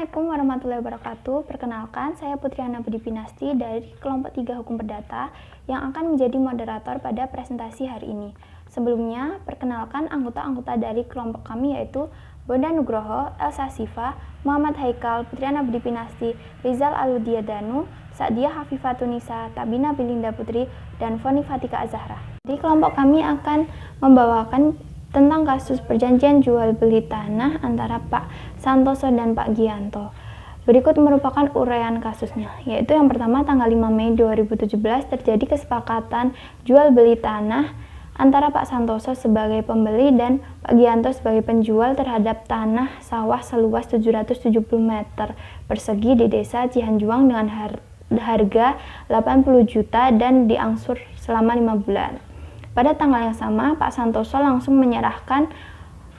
Assalamualaikum warahmatullahi wabarakatuh. Perkenalkan, saya Putriana Budi Pinasti dari kelompok 3 Hukum Perdata yang akan menjadi moderator pada presentasi hari ini. Sebelumnya, perkenalkan anggota-anggota dari kelompok kami yaitu Bonda Nugroho, Elsa Siva, Muhammad Haikal, Putriana Budi Pinasti, Rizal Aludiadanu, Sa'dia Hafifatunisa, Tabina Bilinda Putri, dan Foni Fatika Azahra. Di kelompok kami akan membawakan tentang kasus perjanjian jual beli tanah antara Pak Santoso dan Pak Gianto. Berikut merupakan uraian kasusnya, yaitu yang pertama tanggal 5 Mei 2017 terjadi kesepakatan jual beli tanah antara Pak Santoso sebagai pembeli dan Pak Gianto sebagai penjual terhadap tanah sawah seluas 770 meter persegi di desa Cihanjuang dengan harga 80 juta dan diangsur selama 5 bulan. Pada tanggal yang sama, Pak Santoso langsung menyerahkan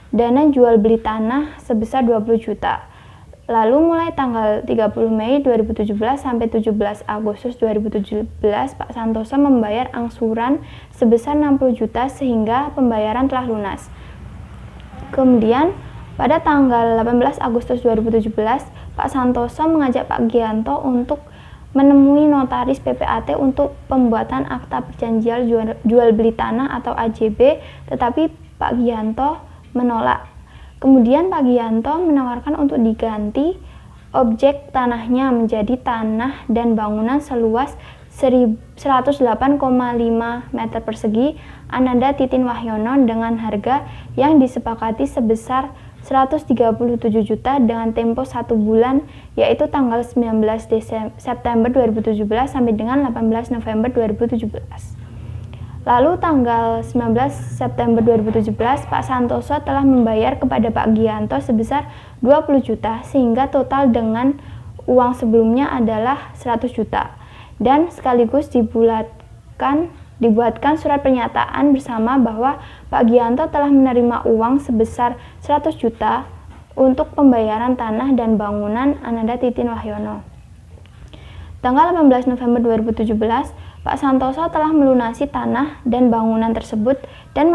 dana jual beli tanah sebesar 20 juta. Lalu mulai tanggal 30 Mei 2017 sampai 17 Agustus 2017, Pak Santoso membayar angsuran sebesar 60 juta sehingga pembayaran telah lunas. Kemudian, pada tanggal 18 Agustus 2017, Pak Santoso mengajak Pak Gianto untuk menemui notaris PPAT untuk pembuatan akta perjanjian jual beli tanah atau AJB, tetapi Pak Gianto menolak. Kemudian Pak Gianto menawarkan untuk diganti objek tanahnya menjadi tanah dan bangunan seluas 108,5 meter persegi Ananda Titin Wahyono dengan harga yang disepakati sebesar 137 juta dengan tempo 1 bulan, yaitu tanggal 19 September 2017 sampai dengan 18 November 2017. Lalu tanggal 19 September 2017, Pak Santoso telah membayar kepada Pak Gianto sebesar 20 juta sehingga total dengan uang sebelumnya adalah 100 juta. Dan sekaligus dibuatkan surat pernyataan bersama bahwa Pak Gianto telah menerima uang sebesar 100 juta untuk pembayaran tanah dan bangunan Ananda Titin Wahyono. Tanggal 18 November 2017, Pak Santoso telah melunasi tanah dan bangunan tersebut dan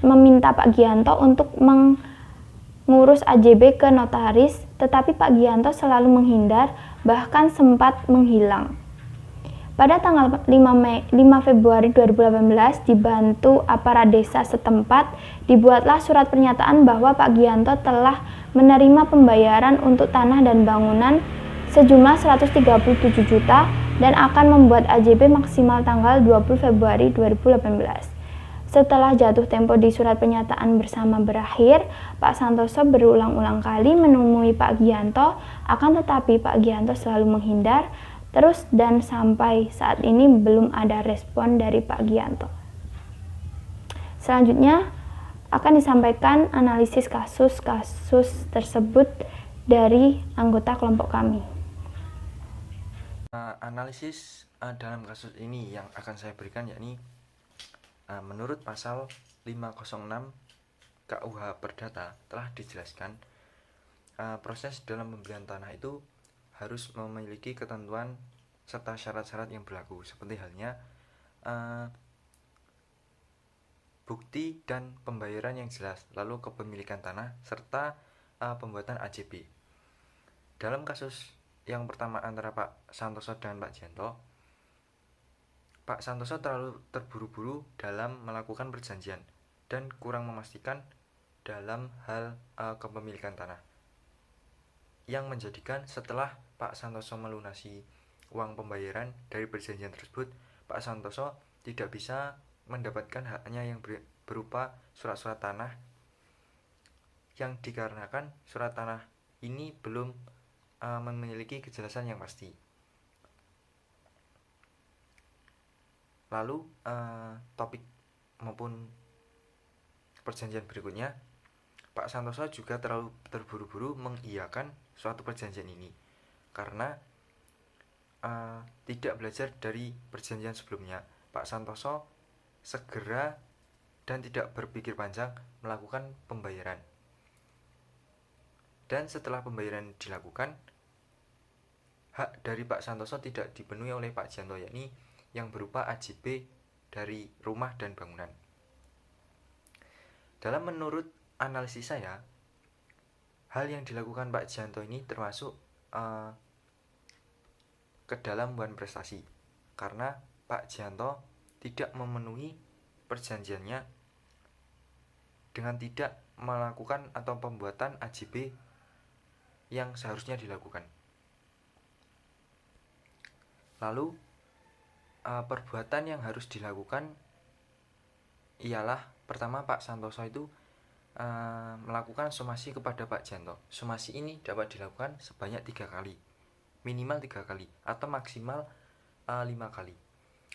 meminta Pak Gianto untuk mengurus AJB ke notaris, tetapi Pak Gianto selalu menghindar, bahkan sempat menghilang. Pada tanggal 5 Februari 2018, dibantu aparat desa setempat, dibuatlah surat pernyataan bahwa Pak Gianto telah menerima pembayaran untuk tanah dan bangunan sejumlah 137 juta dan akan membuat AJB maksimal tanggal 20 Februari 2018. Setelah jatuh tempo di surat pernyataan bersama berakhir, Pak Santoso berulang-ulang kali menemui Pak Gianto, akan tetapi Pak Gianto selalu menghindar terus dan sampai saat ini belum ada respon dari Pak Gianto. Selanjutnya akan disampaikan analisis kasus-kasus tersebut dari anggota kelompok kami. Analisis dalam kasus ini yang akan saya berikan yakni menurut pasal 506 KUH Perdata telah dijelaskan proses dalam pembelian tanah itu harus memiliki ketentuan serta syarat-syarat yang berlaku, seperti halnya bukti dan pembayaran yang jelas, lalu kepemilikan tanah, serta pembuatan AJB. Dalam kasus yang pertama antara Pak Santoso dan Pak Gianto, Pak Santoso terlalu terburu-buru dalam melakukan perjanjian dan kurang memastikan dalam hal kepemilikan tanah, yang menjadikan setelah Pak Santoso melunasi uang pembayaran dari perjanjian tersebut, Pak Santoso tidak bisa mendapatkan haknya yang berupa surat-surat tanah, yang dikarenakan surat tanah ini belum memiliki kejelasan yang pasti. Lalu topik maupun perjanjian berikutnya, Pak Santoso juga terlalu terburu-buru mengiyakan suatu perjanjian ini karena tidak belajar dari perjanjian sebelumnya. Pak Santoso segera dan tidak berpikir panjang melakukan pembayaran. Dan setelah pembayaran dilakukan, hak dari Pak Santoso tidak dipenuhi oleh Pak Gianto, yakni yang berupa AJB dari rumah dan bangunan. Menurut analisis saya, hal yang dilakukan Pak Gianto ini termasuk ke dalam wan prestasi karena Pak Gianto tidak memenuhi perjanjiannya dengan tidak melakukan atau pembuatan AJB yang seharusnya dilakukan. Lalu perbuatan yang harus dilakukan ialah pertama Pak Santoso itu melakukan somasi kepada Pak Gianto. Somasi ini dapat dilakukan sebanyak 3 kali, minimal 3 kali atau maksimal 5 kali.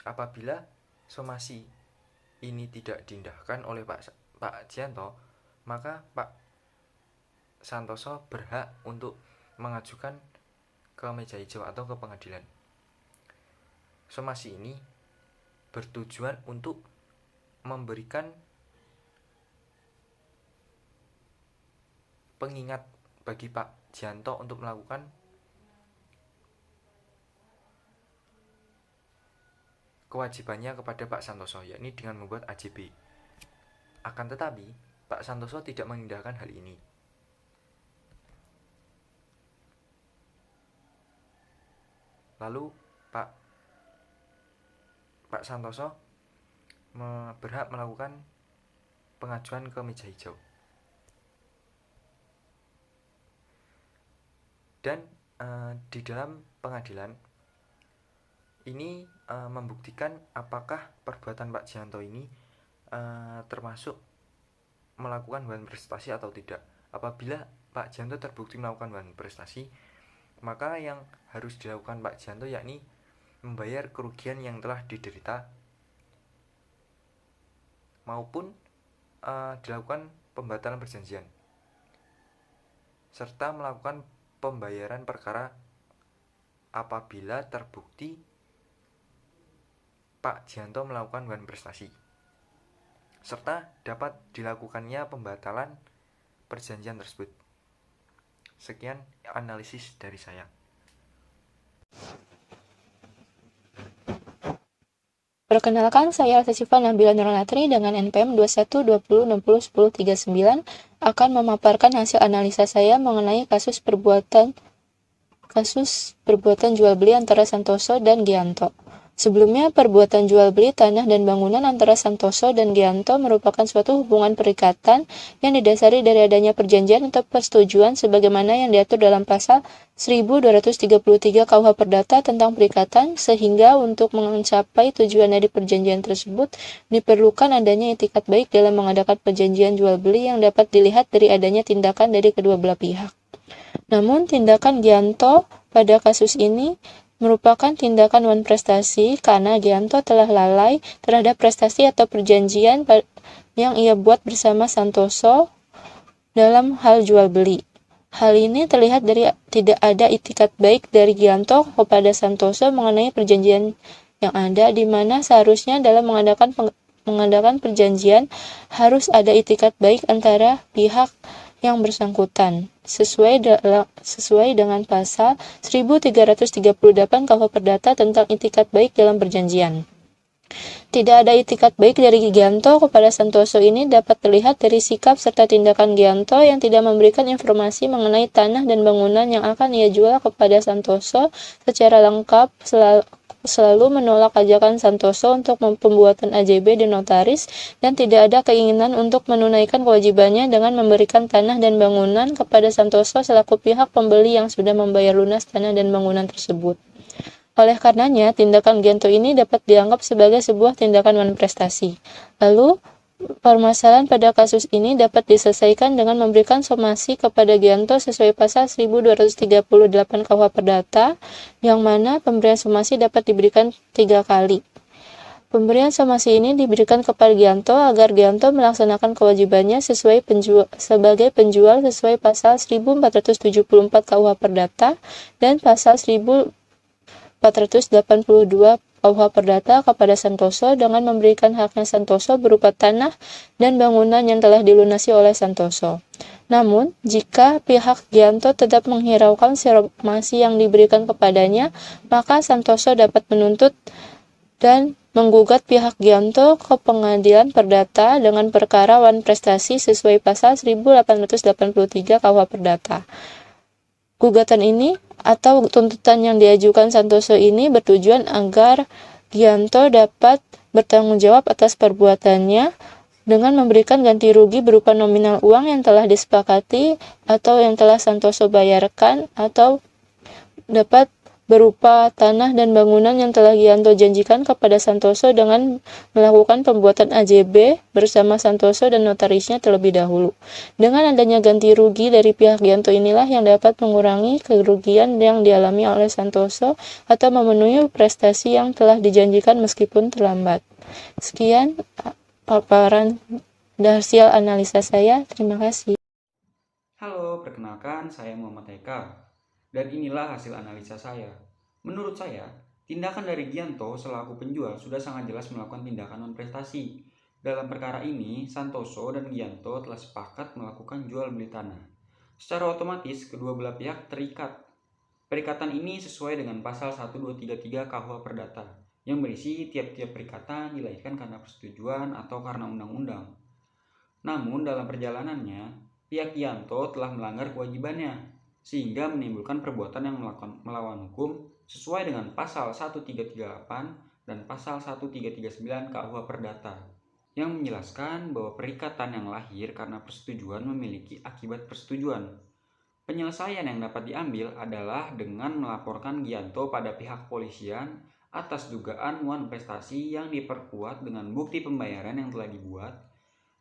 Apabila somasi ini tidak diindahkan oleh Pak Gianto, maka Pak Santoso berhak untuk mengajukan ke meja hijau atau ke pengadilan. Somasi ini bertujuan untuk memberikan pengingat bagi Pak Gianto untuk melakukan kewajibannya kepada Pak Santoso, yakni dengan membuat AJB. Akan tetapi, Pak Santoso tidak mengindahkan hal ini. Lalu Pak Santoso berhak melakukan pengajuan ke meja hijau. Dan di dalam pengadilan ini membuktikan apakah perbuatan Pak Gianto ini termasuk melakukan wan prestasi atau tidak. Apabila Pak Gianto terbukti melakukan wan prestasi, maka yang harus dilakukan Pak Gianto yakni membayar kerugian yang telah diderita maupun dilakukan pembatalan perjanjian serta melakukan pembayaran perkara apabila terbukti Pak Gianto melakukan wan prestasi serta dapat dilakukannya pembatalan perjanjian tersebut. Sekian analisis dari saya. Perkenalkan, saya Alsasyifa Nabila Nurlatri dengan NPM 2120601039 akan memaparkan hasil analisa saya mengenai kasus perbuatan jual beli antara Santoso dan Gianto. Sebelumnya, perbuatan jual beli tanah dan bangunan antara Santoso dan Gianto merupakan suatu hubungan perikatan yang didasari dari adanya perjanjian atau persetujuan sebagaimana yang diatur dalam pasal 1233 KUH Perdata tentang perikatan, sehingga untuk mencapai tujuan dari perjanjian tersebut diperlukan adanya itikat baik dalam mengadakan perjanjian jual beli yang dapat dilihat dari adanya tindakan dari kedua belah pihak. Namun, tindakan Gianto pada kasus ini merupakan tindakan wan prestasi karena Gianto telah lalai terhadap prestasi atau perjanjian yang ia buat bersama Santoso dalam hal jual beli. Hal ini terlihat dari tidak ada itikat baik dari Gianto kepada Santoso mengenai perjanjian yang ada, di mana seharusnya dalam mengadakan perjanjian harus ada itikat baik antara pihak yang bersangkutan sesuai dengan pasal 1338 KUH Perdata tentang itikat baik dalam perjanjian. Tidak ada itikat baik dari Gianto kepada Santoso ini dapat terlihat dari sikap serta tindakan Gianto yang tidak memberikan informasi mengenai tanah dan bangunan yang akan ia jual kepada Santoso secara lengkap, selalu menolak ajakan Santoso untuk pembuatan AJB di notaris, dan tidak ada keinginan untuk menunaikan kewajibannya dengan memberikan tanah dan bangunan kepada Santoso selaku pihak pembeli yang sudah membayar lunas tanah dan bangunan tersebut. Oleh karenanya, tindakan Gianto ini dapat dianggap sebagai sebuah tindakan wan prestasi. Lalu, permasalahan pada kasus ini dapat diselesaikan dengan memberikan somasi kepada Gianto sesuai pasal 1238 KUH Perdata, yang mana pemberian somasi dapat diberikan 3 kali. Pemberian somasi ini diberikan kepada Gianto agar Gianto melaksanakan kewajibannya sebagai penjual sesuai pasal 1474 KUH Perdata dan pasal 1482 KUH Perdata kepada Santoso dengan memberikan haknya Santoso berupa tanah dan bangunan yang telah dilunasi oleh Santoso. Namun, jika pihak Gianto tetap menghiraukan somasi yang diberikan kepadanya, maka Santoso dapat menuntut dan menggugat pihak Gianto ke Pengadilan Perdata dengan perkara wan prestasi sesuai pasal 1883 KUH Perdata. Gugatan ini atau tuntutan yang diajukan Santoso ini bertujuan agar Gianto dapat bertanggung jawab atas perbuatannya dengan memberikan ganti rugi berupa nominal uang yang telah disepakati atau yang telah Santoso bayarkan, atau dapat berupa tanah dan bangunan yang telah Gianto janjikan kepada Santoso dengan melakukan pembuatan AJB bersama Santoso dan notarisnya terlebih dahulu. Dengan adanya ganti rugi dari pihak Gianto inilah yang dapat mengurangi kerugian yang dialami oleh Santoso atau memenuhi prestasi yang telah dijanjikan meskipun terlambat. Sekian paparan hasil analisa saya. Terima kasih. Halo, perkenalkan saya Muhammad Eka. Dan inilah hasil analisa saya. Menurut saya, tindakan dari Gianto selaku penjual sudah sangat jelas melakukan tindakan non-prestasi. Dalam perkara ini, Santoso dan Gianto telah sepakat melakukan jual beli tanah. Secara otomatis, kedua belah pihak terikat. Perikatan ini sesuai dengan pasal 1233 KUH Perdata, yang berisi tiap-tiap perikatan dilahirkan karena persetujuan atau karena undang-undang. Namun, dalam perjalanannya, pihak Gianto telah melanggar kewajibannya, sehingga menimbulkan perbuatan yang melawan hukum sesuai dengan pasal 1338 dan pasal 1339 KUH Perdata, yang menjelaskan bahwa perikatan yang lahir karena persetujuan memiliki akibat persetujuan. Penyelesaian yang dapat diambil adalah dengan melaporkan Gianto pada pihak kepolisian atas dugaan uang prestasi yang diperkuat dengan bukti pembayaran yang telah dibuat,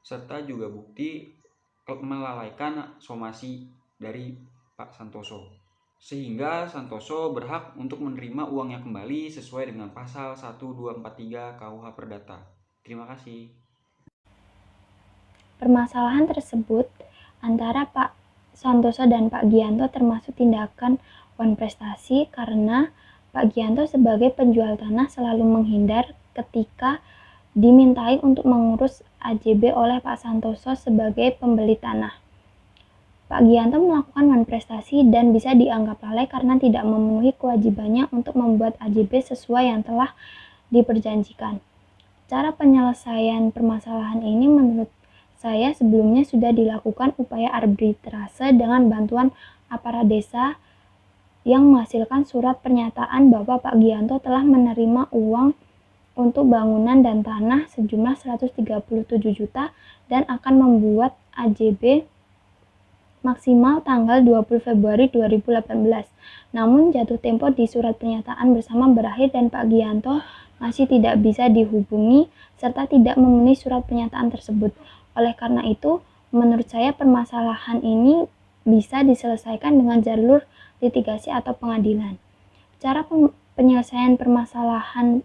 serta juga bukti melalaikan somasi dari Pak Santoso, sehingga Santoso berhak untuk menerima uangnya kembali sesuai dengan pasal 1243 KUH Perdata. Terima kasih. Permasalahan tersebut antara Pak Santoso dan Pak Gianto termasuk tindakan wan prestasi karena Pak Gianto sebagai penjual tanah selalu menghindar ketika dimintai untuk mengurus AJB oleh Pak Santoso sebagai pembeli tanah. Pak Gianto melakukan wan prestasi dan bisa dianggap lalai karena tidak memenuhi kewajibannya untuk membuat AJB sesuai yang telah diperjanjikan. Cara penyelesaian permasalahan ini menurut saya sebelumnya sudah dilakukan upaya arbitrase dengan bantuan aparat desa yang menghasilkan surat pernyataan bahwa Pak Gianto telah menerima uang untuk bangunan dan tanah sejumlah 137 juta dan akan membuat AJB maksimal tanggal 20 Februari 2018. Namun jatuh tempo di surat pernyataan bersama berakhir dan Pak Gianto masih tidak bisa dihubungi serta tidak memenuhi surat pernyataan tersebut. Oleh karena itu, menurut saya permasalahan ini bisa diselesaikan dengan jalur litigasi atau pengadilan. Cara penyelesaian permasalahan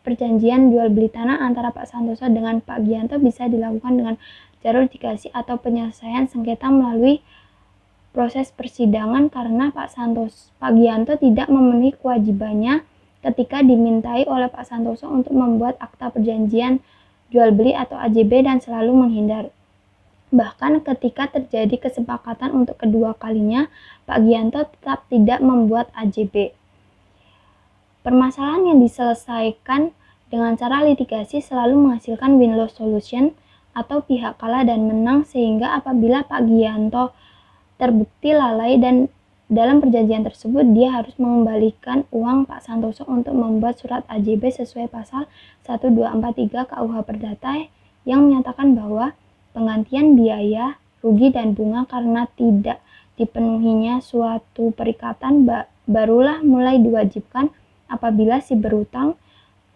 perjanjian jual beli tanah antara Pak Santoso dengan Pak Gianto bisa dilakukan dengan jalur litigasi atau penyelesaian sengketa melalui proses persidangan karena Pak Gianto tidak memenuhi kewajibannya ketika dimintai oleh Pak Santoso untuk membuat akta perjanjian jual beli atau AJB dan selalu menghindar. Bahkan ketika terjadi kesepakatan untuk kedua kalinya, Pak Gianto tetap tidak membuat AJB. Permasalahan yang diselesaikan dengan cara litigasi selalu menghasilkan win-loss solution atau pihak kalah dan menang, sehingga apabila Pak Gianto terbukti lalai dan dalam perjanjian tersebut, dia harus mengembalikan uang Pak Santoso untuk membuat surat AJB sesuai pasal 1243 KUH Perdata yang menyatakan bahwa penggantian biaya, rugi dan bunga karena tidak dipenuhinya suatu perikatan barulah mulai diwajibkan apabila si berutang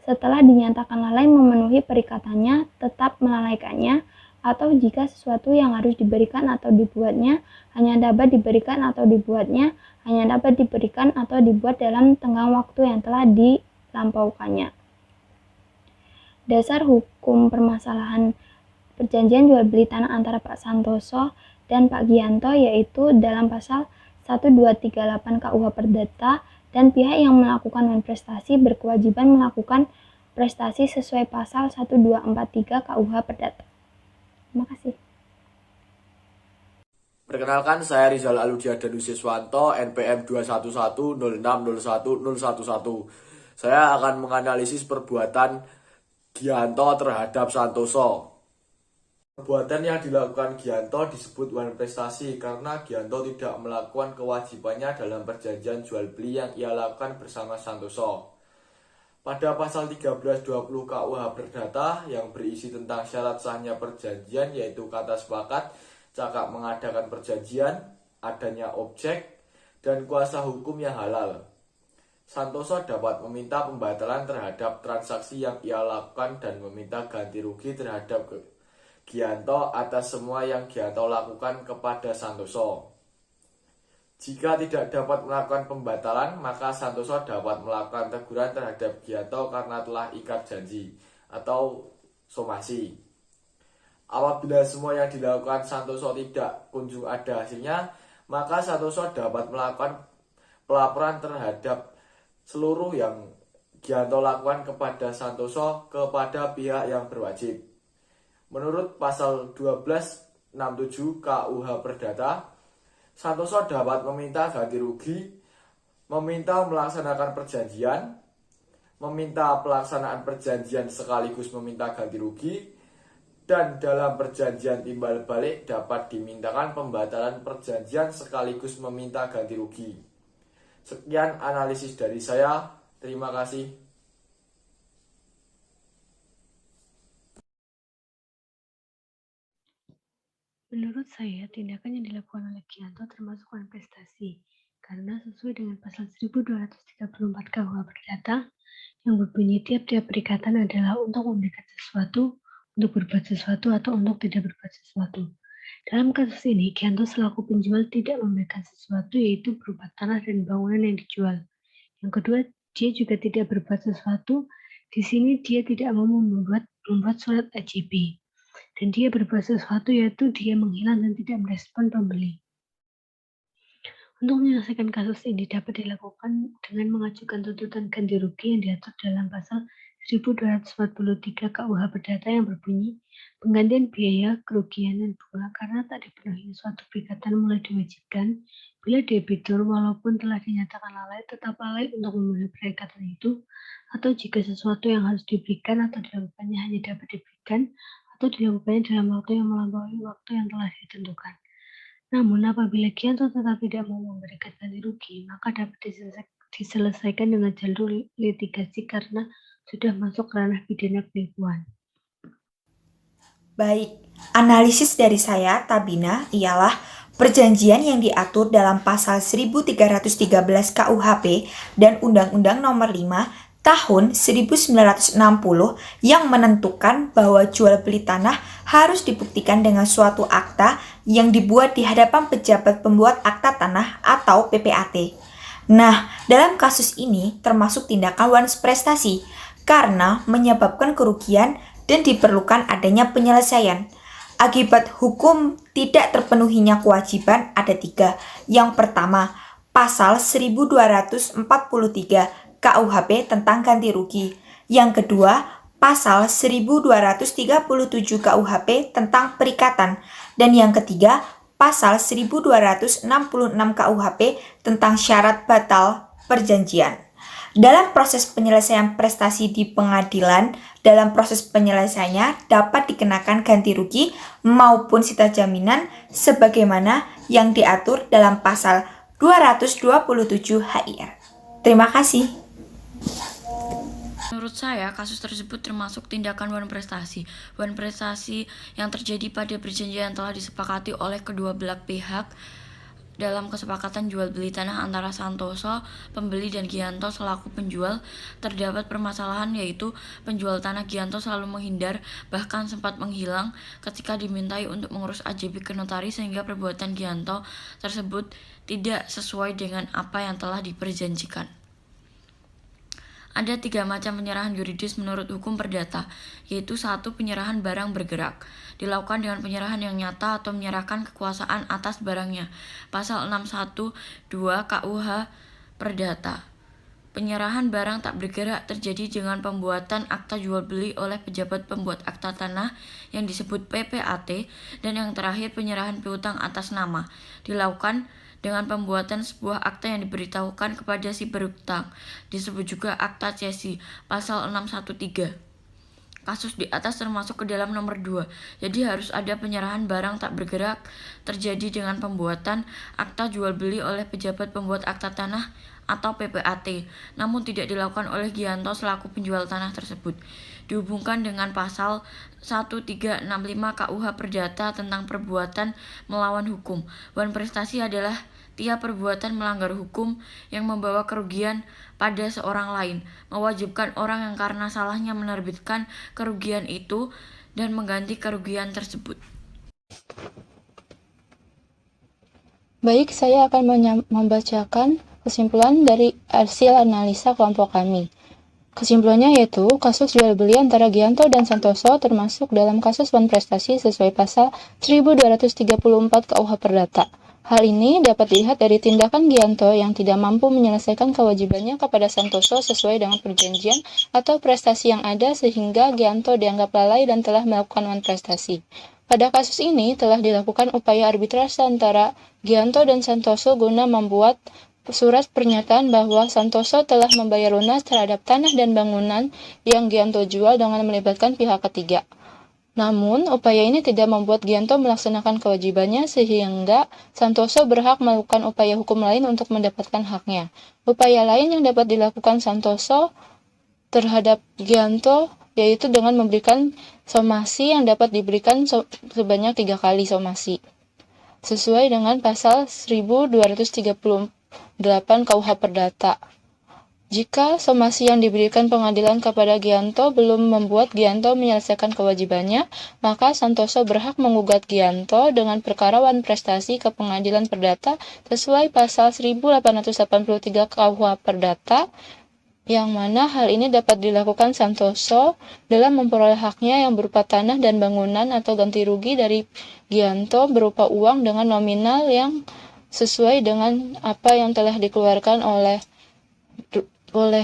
setelah dinyatakan lalai memenuhi perikatannya tetap melalaikannya, atau jika sesuatu yang harus diberikan atau dibuatnya hanya dapat diberikan atau dibuatnya hanya dapat diberikan atau dibuat dalam tenggang waktu yang telah dilampaukannya. Dasar hukum permasalahan perjanjian jual beli tanah antara Pak Santoso dan Pak Gianto yaitu dalam pasal 1238 KUH Perdata, dan pihak yang melakukan non-prestasi berkewajiban melakukan prestasi sesuai pasal 1243 KUH Perdata. Terima kasih. Perkenalkan, saya Rizal Aludia Danusiswanto, NPM 21106010111. Saya akan menganalisis perbuatan Gianto terhadap Santoso. Perbuatan yang dilakukan Gianto disebut wan prestasi karena Gianto tidak melakukan kewajibannya dalam perjanjian jual beli yang ia lakukan bersama Santoso. Pada pasal 1320 KUH Perdata yang berisi tentang syarat sahnya perjanjian yaitu kata sepakat, cakap mengadakan perjanjian, adanya objek, dan kuasa hukum yang halal. Santoso dapat meminta pembatalan terhadap transaksi yang ia lakukan dan meminta ganti rugi terhadap Gianto atas semua yang Gianto lakukan kepada Santoso. Jika tidak dapat melakukan pembatalan, maka Santoso dapat melakukan teguran terhadap Gianto karena telah ikat janji atau somasi. Apabila semua yang dilakukan Santoso tidak kunjung ada hasilnya, maka Santoso dapat melakukan pelaporan terhadap seluruh yang Gianto lakukan kepada Santoso kepada pihak yang berwajib. Menurut pasal 1267 KUH Perdata, Santoso dapat meminta ganti rugi, meminta melaksanakan perjanjian, meminta pelaksanaan perjanjian sekaligus meminta ganti rugi, dan dalam perjanjian timbal balik dapat dimintakan pembatalan perjanjian sekaligus meminta ganti rugi. Sekian analisis dari saya, terima kasih. Menurut saya, tindakan yang dilakukan oleh Gianto termasuk wan prestasi, karena sesuai dengan pasal 1234 KUH Perdata, yang berbunyi tiap-tiap perikatan adalah untuk memberikan sesuatu, untuk berbuat sesuatu, atau untuk tidak berbuat sesuatu. Dalam kasus ini, Gianto selaku penjual tidak memberikan sesuatu, yaitu berupa tanah dan bangunan yang dijual. Yang kedua, dia juga tidak berbuat sesuatu. Di sini dia tidak mau membuat surat AJB. Dan dia berbuat sesuatu, yaitu dia menghilang dan tidak merespon pembeli. Untuk menyelesaikan kasus ini dapat dilakukan dengan mengajukan tuntutan ganti rugi yang diatur dalam pasal 1243 KUH Perdata yang berbunyi penggantian biaya, kerugian, dan bunga karena tak dipenuhi suatu perikatan mulai diwajibkan bila debitur walaupun telah dinyatakan lalai tetap lalai untuk memenuhi perikatan itu, atau jika sesuatu yang harus diberikan atau dilakukannya hanya dapat diberikan atau dilakukannya dalam waktu yang melampaui waktu yang telah ditentukan. Namun apabila Gianto tetap tidak mau memberikan ganti rugi, maka dapat diselesaikan dengan jalur litigasi karena sudah masuk ranah pidana penipuan. Baik, analisis dari saya, Tabina, ialah perjanjian yang diatur dalam pasal 1313 KUHP dan Undang-Undang Nomor 5 Tahun 1960 yang menentukan bahwa jual beli tanah harus dibuktikan dengan suatu akta yang dibuat di hadapan pejabat pembuat akta tanah atau PPAT. Nah, dalam kasus ini termasuk tindakan wan prestasi karena menyebabkan kerugian dan diperlukan adanya penyelesaian. Akibat hukum tidak terpenuhinya kewajiban ada 3. Yang pertama, pasal 1243 KUHP tentang ganti rugi. Yang kedua, pasal 1237 KUHP tentang perikatan. Dan yang ketiga, pasal 1266 KUHP tentang syarat batal perjanjian. Dalam proses penyelesaian prestasi di pengadilan, dalam proses penyelesaiannya dapat dikenakan ganti rugi maupun sita jaminan sebagaimana yang diatur dalam pasal 227 HIR. Terima kasih. Menurut saya, kasus tersebut termasuk tindakan wan prestasi. Wan prestasi yang terjadi pada perjanjian yang telah disepakati oleh kedua belah pihak dalam kesepakatan jual beli tanah antara Santoso, pembeli, dan Gianto selaku penjual. Terdapat permasalahan yaitu penjual tanah Gianto selalu menghindar, bahkan sempat menghilang ketika dimintai untuk mengurus AJB ke notaris, sehingga perbuatan Gianto tersebut tidak sesuai dengan apa yang telah diperjanjikan. Ada 3 macam penyerahan yuridis menurut hukum perdata, yaitu 1. Penyerahan barang bergerak, dilakukan dengan penyerahan yang nyata atau menyerahkan kekuasaan atas barangnya. Pasal 612 KUH Perdata. Penyerahan barang tak bergerak terjadi dengan pembuatan akta jual beli oleh pejabat pembuat akta tanah yang disebut PPAT, dan yang terakhir penyerahan piutang atas nama, dilakukan dengan pembuatan sebuah akta yang diberitahukan kepada si berutang, disebut juga akta cesi, pasal 613. Kasus di atas termasuk ke dalam nomor 2. Jadi harus ada penyerahan barang tak bergerak terjadi dengan pembuatan akta jual beli oleh pejabat pembuat akta tanah atau PPAT, namun tidak dilakukan oleh Gianto selaku penjual tanah tersebut. Dihubungkan dengan pasal 1365 KUH Perdata tentang perbuatan melawan hukum. Wan prestasi adalah tiap perbuatan melanggar hukum yang membawa kerugian pada seorang lain, mewajibkan orang yang karena salahnya menerbitkan kerugian itu dan mengganti kerugian tersebut. Baik, saya akan membacakan kesimpulan dari hasil analisa kelompok kami. Kesimpulannya yaitu, kasus jual beli antara Gianto dan Santoso termasuk dalam kasus wan prestasi sesuai pasal 1234 KUH Perdata. Hal ini dapat dilihat dari tindakan Gianto yang tidak mampu menyelesaikan kewajibannya kepada Santoso sesuai dengan perjanjian atau prestasi yang ada sehingga Gianto dianggap lalai dan telah melakukan wan prestasi. Pada kasus ini telah dilakukan upaya arbitrase antara Gianto dan Santoso guna membuat surat pernyataan bahwa Santoso telah membayar lunas terhadap tanah dan bangunan yang Gianto jual dengan melibatkan pihak ketiga. Namun, upaya ini tidak membuat Gianto melaksanakan kewajibannya sehingga Santoso berhak melakukan upaya hukum lain untuk mendapatkan haknya. Upaya lain yang dapat dilakukan Santoso terhadap Gianto yaitu dengan memberikan somasi yang dapat diberikan sebanyak 3 kali somasi. Sesuai dengan pasal 1238 KUH Perdata. Jika somasi yang diberikan pengadilan kepada Gianto belum membuat Gianto menyelesaikan kewajibannya, maka Santoso berhak menggugat Gianto dengan perkara wan prestasi ke pengadilan perdata sesuai pasal 1883 KUH Perdata, yang mana hal ini dapat dilakukan Santoso dalam memperoleh haknya yang berupa tanah dan bangunan atau ganti rugi dari Gianto berupa uang dengan nominal yang sesuai dengan apa yang telah dikeluarkan oleh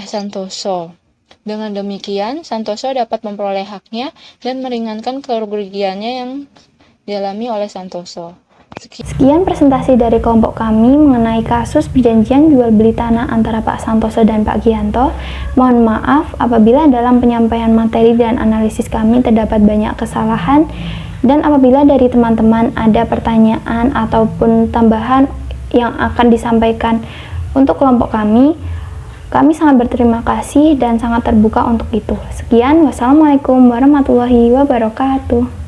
Santoso. Dengan demikian, Santoso dapat memperoleh haknya dan meringankan kerugiannya yang dialami oleh Santoso. Sekian presentasi dari kelompok kami mengenai kasus perjanjian jual beli tanah antara Pak Santoso dan Pak Gianto. Mohon maaf apabila dalam penyampaian materi dan analisis kami terdapat banyak kesalahan, dan apabila dari teman-teman ada pertanyaan ataupun tambahan yang akan disampaikan untuk kelompok kami sangat berterima kasih dan sangat terbuka untuk itu. Sekian, wassalamualaikum warahmatullahi wabarakatuh.